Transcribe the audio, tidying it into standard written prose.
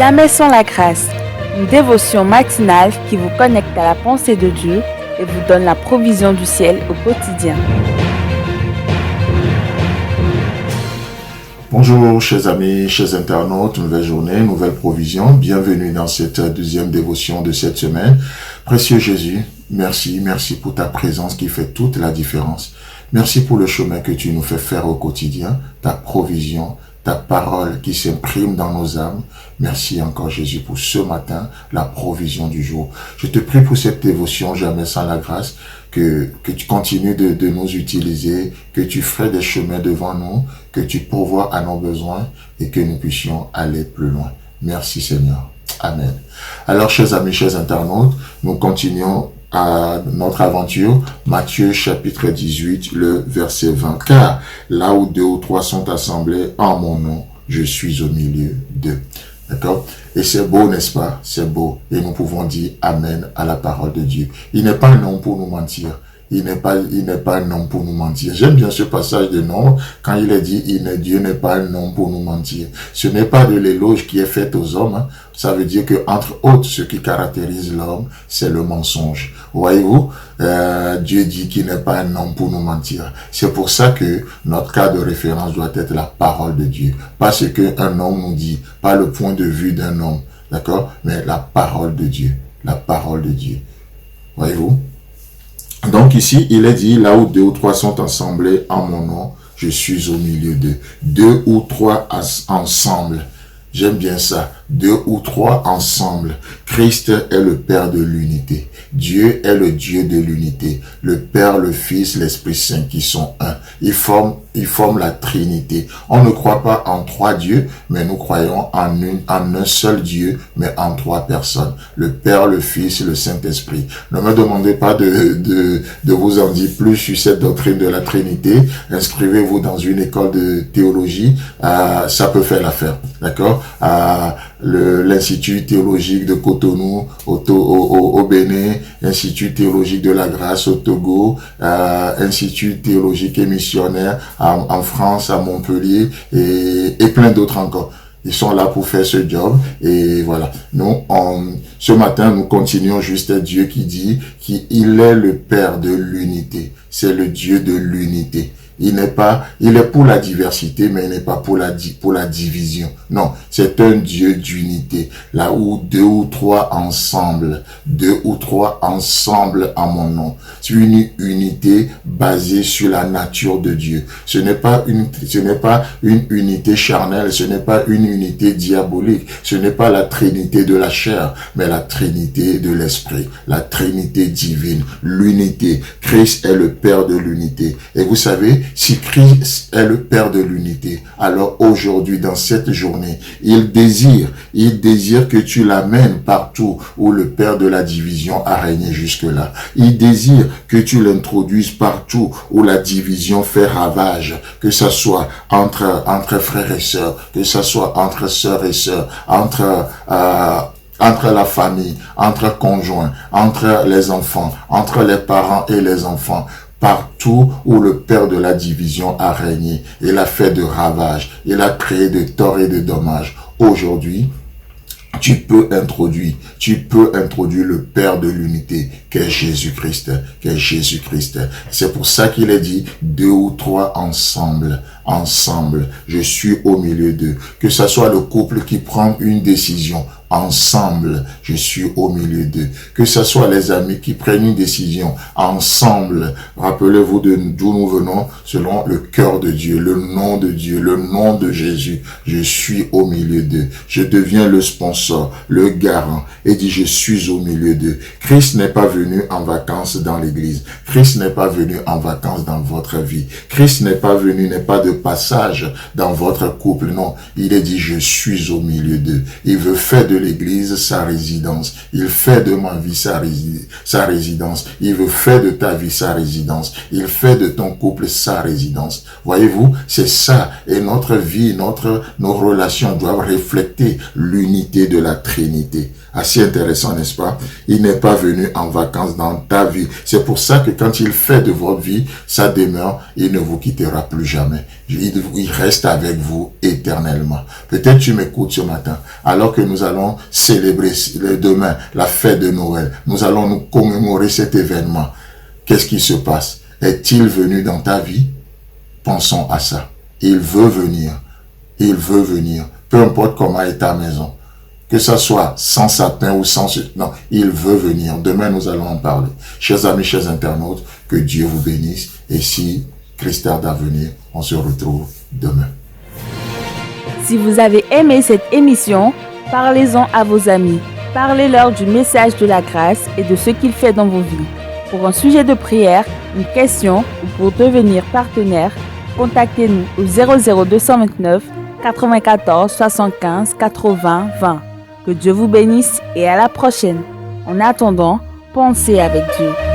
Jamais sans la grâce, une dévotion matinale qui vous connecte à la pensée de Dieu et vous donne la provision du ciel au quotidien. Bonjour chers amis, chers internautes, nouvelle journée, nouvelle provision. Bienvenue dans cette deuxième dévotion de cette semaine. Précieux Jésus, merci pour ta présence qui fait toute la différence. Merci pour le chemin que tu nous fais faire au quotidien, ta provision, ta parole qui s'imprime dans nos âmes. Merci encore Jésus pour ce matin, la provision du jour. Je te prie pour cette dévotion jamais sans la grâce, que tu continues de nous utiliser, que tu ferais des chemins devant nous, que tu pourvoies à nos besoins et que nous puissions aller plus loin. Merci Seigneur. Amen. Alors chers amis, chers internautes, nous continuons à notre aventure, Matthieu chapitre 18, le verset 20. Car là où 2 ou 3 sont assemblés en mon nom, je suis au milieu d'eux. D'accord? Et c'est beau, n'est-ce pas? C'est beau. Et nous pouvons dire Amen à la parole de Dieu. Il n'est pas un homme pour nous mentir. Il n'est pas un homme pour nous mentir. J'aime bien ce passage de Nombre quand il est dit Dieu n'est pas un homme pour nous mentir. Ce n'est pas de l'éloge qui est fait aux hommes. Hein. Ça veut dire que entre autres, ce qui caractérise l'homme, c'est le mensonge. Voyez-vous, Dieu dit qu'il n'est pas un homme pour nous mentir. C'est pour ça que notre cas de référence doit être la parole de Dieu. Pas ce qu'un homme nous dit, pas le point de vue d'un homme, d'accord? Mais la parole de Dieu. La parole de Dieu. Voyez-vous? Donc ici, il est dit, là où 2 ou 3 sont assemblés en mon nom, je suis au milieu d'eux. 2 ou 3 ensemble. J'aime bien ça. 2 ou 3 ensemble. Christ est le Père de l'unité. Dieu est le Dieu de l'unité. Le Père, le Fils, l'Esprit Saint qui sont un. Ils forment la Trinité. On ne croit pas en 3 dieux, mais nous croyons en un seul Dieu, mais en 3 personnes. Le Père, le Fils, le Saint-Esprit. Ne me demandez pas de vous en dire plus sur cette doctrine de la Trinité. Inscrivez-vous dans une école de théologie. Ça peut faire l'affaire. D'accord? L'Institut théologique de Cotonou au Bénin, Institut théologique de la Grâce au Togo, Institut théologique et missionnaire en France, à Montpellier et plein d'autres encore. Ils sont là pour faire ce job et voilà. Nous, ce matin, nous continuons juste à Dieu qui dit qu'il est le Père de l'unité. C'est le Dieu de l'unité. Il est pour la diversité, mais il n'est pas pour la division. Non, c'est un Dieu d'unité. Là où 2 ou 3 ensemble, 2 ou 3 ensemble en mon nom. C'est une unité basée sur la nature de Dieu. Ce n'est pas une unité charnelle, ce n'est pas une unité diabolique, ce n'est pas la trinité de la chair, mais la trinité de l'esprit, la trinité divine, l'unité. Christ est le Père de l'unité. Et vous savez, si Christ est le Père de l'unité, alors aujourd'hui, dans cette journée, il désire que tu l'amènes partout où le Père de la division a régné jusque-là. Il désire que tu l'introduises partout où la division fait ravage, que ce soit entre frères et sœurs, que ce soit entre sœurs et sœurs, entre la famille, entre conjoints, entre les enfants, entre les parents et les enfants. Partout où le Père de la division a régné, il a fait de ravages, il a créé de torts et de dommages. Aujourd'hui, tu peux introduire le Père de l'unité, qu'est Jésus-Christ, C'est pour ça qu'il est dit 2 ou 3 ensemble, je suis au milieu d'eux. Que ce soit le couple qui prend une décision, ensemble, je suis au milieu d'eux. Que ce soit les amis qui prennent une décision, ensemble. Rappelez-vous d'où nous venons, selon le cœur de Dieu, le nom de Dieu, le nom de Jésus. Je suis au milieu d'eux. Je deviens le sponsor, le garant, et dit je suis au milieu d'eux. Christ n'est pas venu en vacances dans l'église. Christ n'est pas venu en vacances dans votre vie. Christ n'est pas de passage dans votre couple. Non, il est dit je suis au milieu d'eux. Il veut faire de l'église sa résidence. Il fait de ma vie sa résidence. Il veut faire de ta vie sa résidence. Il fait de ton couple sa résidence. Voyez-vous, c'est ça. Et notre vie, nos relations doivent refléter l'unité de la Trinité. Assez intéressant, n'est-ce pas? Il n'est pas venu en vacances dans ta vie. C'est pour ça que quand il fait de votre vie sa demeure, il ne vous quittera plus jamais. il reste avec vous éternellement. Peut-être tu m'écoutes ce matin, alors que nous allons célébrer demain la fête de Noël. Nous allons nous commémorer cet événement. Qu'est-ce qui se passe? Est-il venu dans ta vie? Pensons à ça. Il veut venir. Il veut venir. Peu importe comment est ta maison. Que ça soit sans sapin ou sans... Non, il veut venir. Demain, nous allons en parler. Chers amis, chers internautes, que Dieu vous bénisse. Et si Christ tarde à venir, on se retrouve demain. Si vous avez aimé cette émission, parlez-en à vos amis. Parlez-leur du message de la grâce et de ce qu'il fait dans vos vies. Pour un sujet de prière, une question ou pour devenir partenaire, contactez-nous au 00229 94 75 80 20. Que Dieu vous bénisse et à la prochaine. En attendant, pensez avec Dieu.